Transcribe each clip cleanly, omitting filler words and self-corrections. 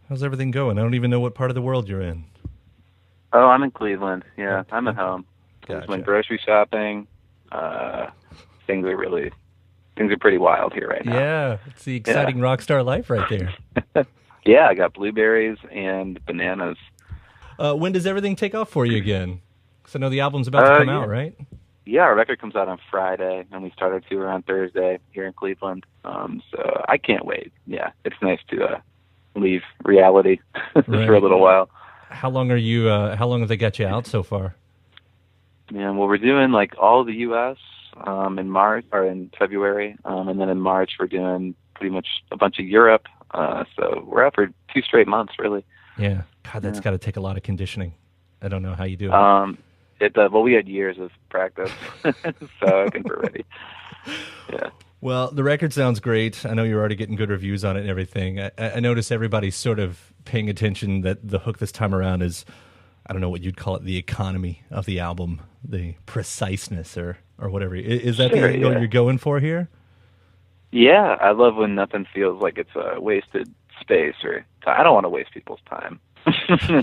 How's everything going? I don't even know what part of the world you're in. Oh, I'm in Cleveland. Yeah, I'm at home. Just went Gotcha. grocery shopping. Uh, things are really things are pretty wild here right now. Yeah, it's the Yeah, exciting rock star life right there. yeah. I got blueberries and bananas. When does everything take off for you again? Because I know the album's about to come Yeah, out, right? yeah. Our record comes out on Friday, and we start our tour on Thursday here in Cleveland. So I can't wait. Yeah, it's nice to leave reality for a Right. little while. How long are you? How long have they got you out so far? Yeah, well, we're doing like all of the U.S. In March or in February, and then in March we're doing pretty much a bunch of Europe. So we're out for 2 straight months, really. Yeah. God, that's Yeah. got to take a lot of conditioning. I don't know how you do it. Well, we had years of practice, so I think we're ready. Yeah. Well, the record sounds great. I know you're already getting good reviews on it and everything. I notice everybody's sort of paying attention that the hook this time around is, I don't know what you'd call it, the economy of the album, the preciseness or whatever. Is that the Sure, angle yeah. you're going for here? Yeah, I love when nothing feels like it's a wasted space or I don't want to waste people's time.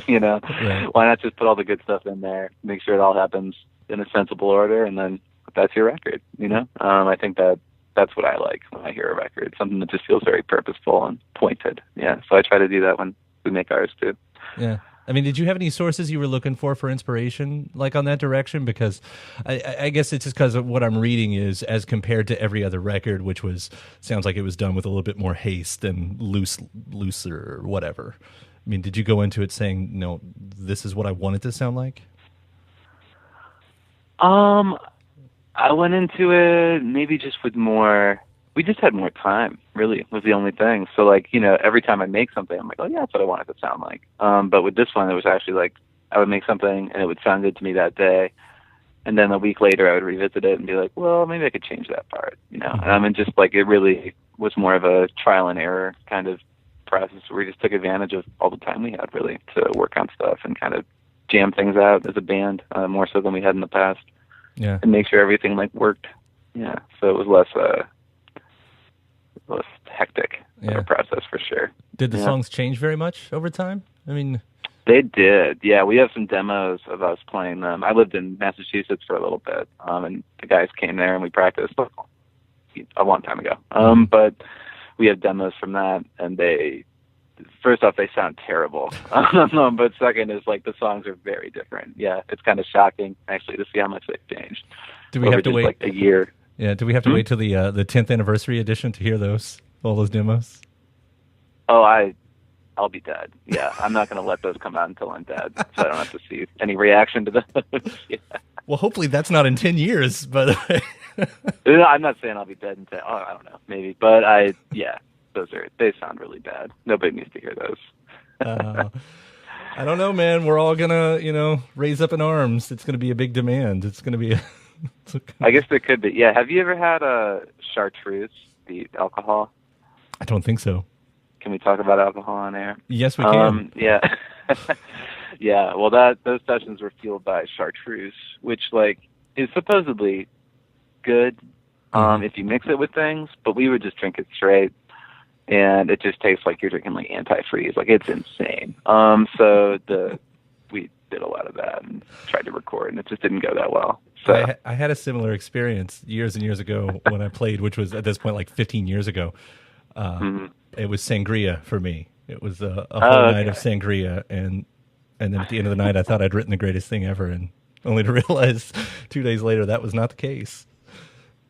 You know, Right. why not just put all the good stuff in there, make sure it all happens in a sensible order, and then that's your record. You know, I think that's what I like when I hear a record, something that just feels very purposeful and pointed. Yeah, so I try to do that when we make ours too. Yeah. I mean, did you have any sources you were looking for inspiration, like on that direction? Because I guess it's just because of what I'm reading is as compared to every other record, which sounds like it was done with a little bit more haste and looser or whatever. I mean, did you go into it saying, no, this is what I want it to sound like? I went into it maybe just with more. We just had more time. Really, was the only thing. So like, every time I make something, I'm like, oh yeah, that's what I want it to sound like. But with this one, it was actually like I would make something and it would sound good to me that day, and then a week later I would revisit it and be like, well, maybe I could change that part. And I mean, just like it really was more of a trial and error kind of process where we just took advantage of all the time we had really to work on stuff and kind of jam things out as a band, more so than we had in the past, Yeah. and make sure everything like worked. Yeah, so it was less hectic of Yeah. a process for sure. Did the Yeah. songs change very much over time? I mean, They did. Yeah, we have some demos of us playing them. I lived in Massachusetts for a little bit, and the guys came there and we practiced a long time ago. But we have demos from that, and first off, they sound terrible. But second is like the songs are very different. Yeah, it's kind of shocking actually to see how much they've changed. do we over have to just, wait? like a year? Yeah. Do we have to wait till the 10th anniversary edition to hear all those demos? Oh, I'll be dead. Yeah, I'm not going to let those come out until I'm dead, so I don't have to see any reaction to those. Yeah. Well, hopefully that's not in 10 years, but No, I'm not saying I'll be dead in 10. Oh, I don't know, maybe, but they sound really bad. Nobody needs to hear those. I don't know, man. We're all gonna, raise up in arms. It's gonna be a big demand. It's gonna be. I guess there could be. Yeah, have you ever had a chartreuse, the alcohol? I don't think so. Can we talk about alcohol on air? Yes, we can. Yeah. Yeah, well, those sessions were fueled by chartreuse, which like is supposedly good if you mix it with things, but we would just drink it straight, and it just tastes like you're drinking like antifreeze. Like it's insane. So we did a lot of that and tried to record, and it just didn't go that well. So I had a similar experience years and years ago when I played, which was at this point like 15 years ago. It was sangria for me. It was a whole night of sangria, and then at the end of the night, I thought I'd written the greatest thing ever, and only to realize 2 days later that was not the case.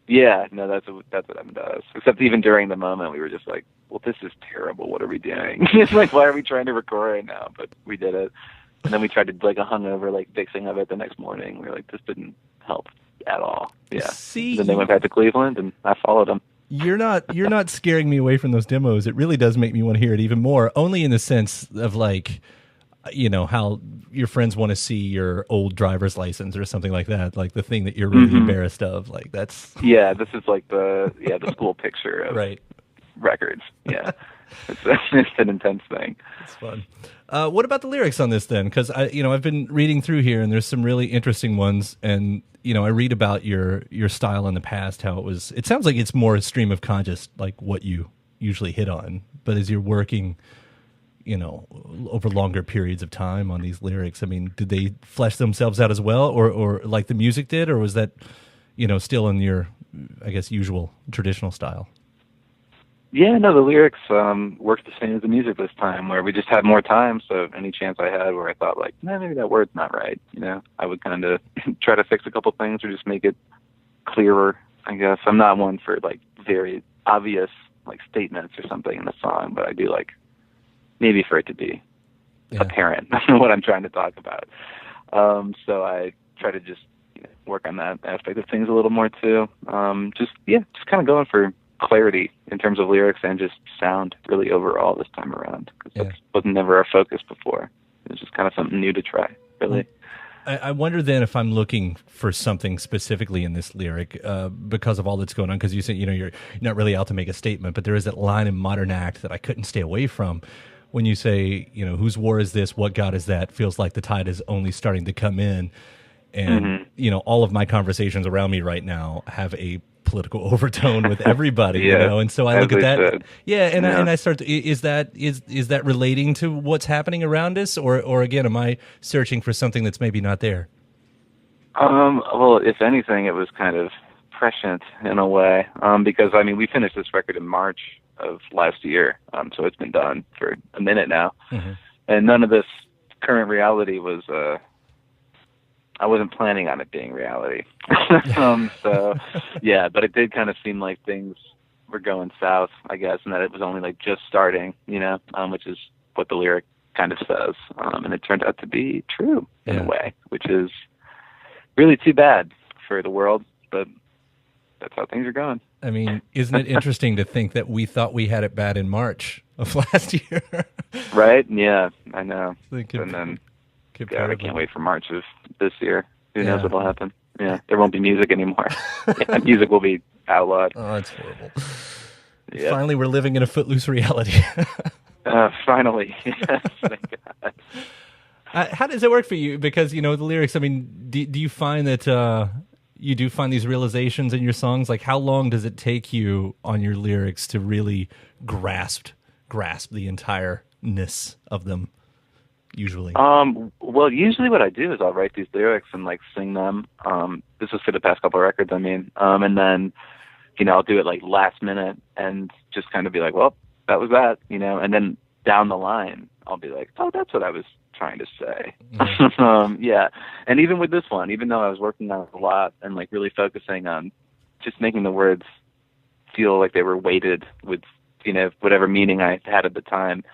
yeah, no, that's what happened to us. Except even during the moment, we were just like, well, this is terrible. What are we doing? It's like, why are we trying to record right now? But we did it. And then we tried to do like a hungover like fixing of it the next morning. We were like, this didn't help at all. Yeah. See, Then they went back to Cleveland, and I followed them. you're not scaring me away from those demos. It really does make me want to hear it even more, only in the sense of like, how your friends want to see your old driver's license or something like that, like the thing that you're really embarrassed of. Like that's Yeah, this is like the school picture of right. records. Yeah. It's an intense thing. It's fun. What about the lyrics on this then? Because I've been reading through here, and there's some really interesting ones. And I read about your style in the past, how it was. It sounds like it's more a stream of conscious, like what you usually hit on. But as you're working, over longer periods of time on these lyrics? I mean, did they flesh themselves out as well, or like the music did, or was that, still in your, I guess, usual traditional style? Yeah, no, the lyrics worked the same as the music this time, where we just had more time. So any chance I had where I thought like, maybe that word's not right, I would kind of try to fix a couple things or just make it clearer. I guess I'm not one for like very obvious like statements or something in the song, but I do like maybe for it to be apparent what I'm trying to talk about. So I try to just work on that aspect of things a little more too. Just kind of going for clarity in terms of lyrics and just sound really overall this time around, because that was never our focus before. It was just kind of something new to try, really. I wonder then if I'm looking for something specifically in this lyric because of all that's going on, because you said, you're not really out to make a statement, but there is that line in Modern Act that I couldn't stay away from when you say, whose war is this? What God is that? Feels like the tide is only starting to come in. And, all of my conversations around me right now have a political overtone with everybody, and so I look at that, and I start to, is that relating to what's happening around us, or again, am I searching for something that's maybe not there? Well, if anything, it was kind of prescient in a way, because we finished this record in March of last year, so it's been done for a minute now, and none of this current reality was I wasn't planning on it being reality. But it did kind of seem like things were going south, I guess, and that it was only like just starting, which is what the lyric kind of says. And it turned out to be true in a way, which is really too bad for the world, but that's how things are going. I mean, isn't it interesting to think that we thought we had it bad in March of last year? Right? Yeah, I know. And then God, I can't wait for March of this year. Who knows what'll happen? Yeah, there won't be music anymore. Music will be outlawed. Oh, that's horrible. Yep. Finally, we're living in a footloose reality. Finally, yes, thank God. How does it work for you? Because, the lyrics, I mean, do you find that you do find these realizations in your songs? Like, how long does it take you on your lyrics to really grasp the entireness of them? Usually? Well, usually what I do is I'll write these lyrics and like sing them. This was for the past couple of records, and then, I'll do it like last minute and just kind of be like, well, that was that, and then down the line, I'll be like, oh, that's what I was trying to say. And even with this one, even though I was working on it a lot and like really focusing on just making the words feel like they were weighted with, whatever meaning I had at the time,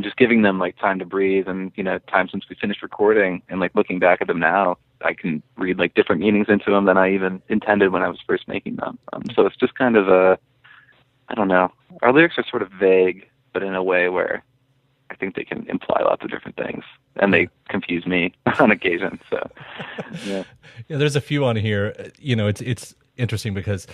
just giving them like time to breathe and, time since we finished recording, and like looking back at them now, I can read like different meanings into them than I even intended when I was first making them. So it's just kind of I don't know. Our lyrics are sort of vague, but in a way where I think they can imply lots of different things, and they confuse me on occasion. So, yeah, there's a few on here. It's interesting because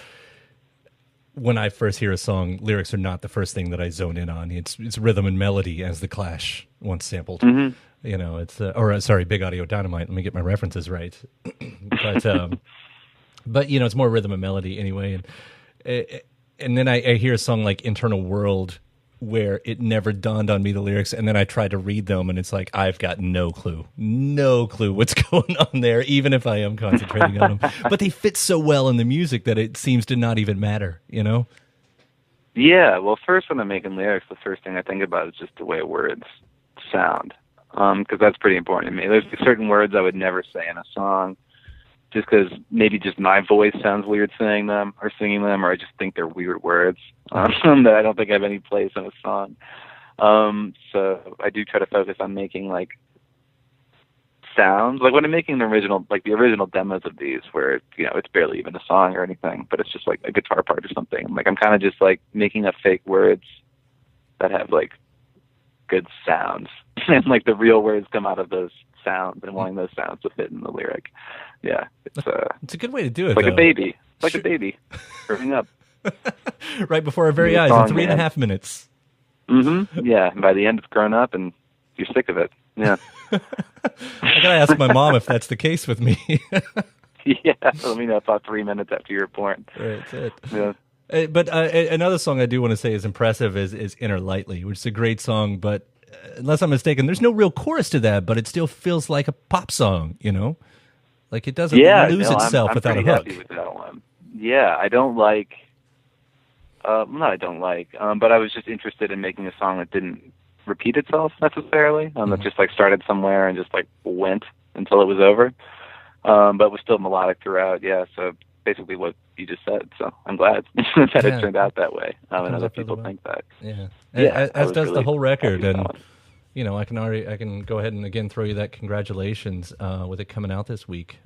when I first hear a song, lyrics are not the first thing that I zone in on. It's rhythm and melody, as the Clash once sampled. Mm-hmm. It's Big Audio Dynamite. Let me get my references right. But it's more rhythm and melody anyway. And then I hear a song like Internal World, where it never dawned on me the lyrics, and then I tried to read them, and it's like I've got no clue what's going on there, even if I am concentrating on them. But they fit so well in the music that it seems to not even matter, Yeah, well, first when I'm making lyrics, the first thing I think about is just the way words sound, because that's pretty important to me. There's certain words I would never say in a song, just because maybe just my voice sounds weird saying them or singing them, or I just think they're weird words that I don't think have any place in a song. So I do try to focus on making like sounds. Like when I'm making the original demos of these, where it's barely even a song or anything, but it's just like a guitar part or something. Like I'm kind of just like making up fake words that have like good sounds, and like the real words come out of those sounds, and wanting those sounds to fit in the lyric. Yeah, it's a good way to do it. Like though. a baby, growing up right before our very eyes in 3.5 minutes. Mm-hmm. Yeah, and by the end it's grown up, and you're sick of it. Yeah. I gotta ask my mom if that's the case with me. Yeah, let me know about 3 minutes after you're born. Right, that's it. Yeah. But another song I do want to say is impressive is Inner Lightly, which is a great song, but unless I'm mistaken, there's no real chorus to that, but it still feels like a pop song, you know? Like it doesn't lose itself I'm without a pretty hook. happy with that one. Yeah, I don't like. No, I don't like. But I was just interested in making a song that didn't repeat itself necessarily. That just like started somewhere and just like went until it was over. But was still melodic throughout. Yeah. So basically what you just said. So I'm glad that it turned out that way. And other people think that. Yeah. Yeah. As does really the whole record. happy with And that one. you know, I can go ahead and again throw you that congratulations with it coming out this week.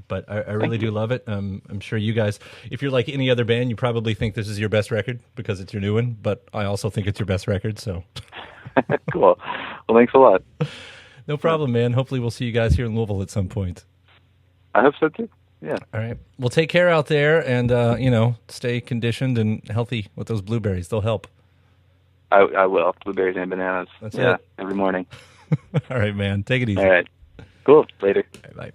But I really do love it. I'm sure you guys, if you're like any other band, you probably think this is your best record because it's your new one. But I also think it's your best record. So Cool. Well, thanks a lot. no problem, man. Hopefully we'll see you guys here in Louisville at some point. I hope so too. Yeah. All right. Well, take care out there, and you know, stay conditioned and healthy with those blueberries. They'll help. I will. Blueberries and bananas. That's it. it. Every morning. All right, man. Take it easy. All right. Cool. Later. All right, bye.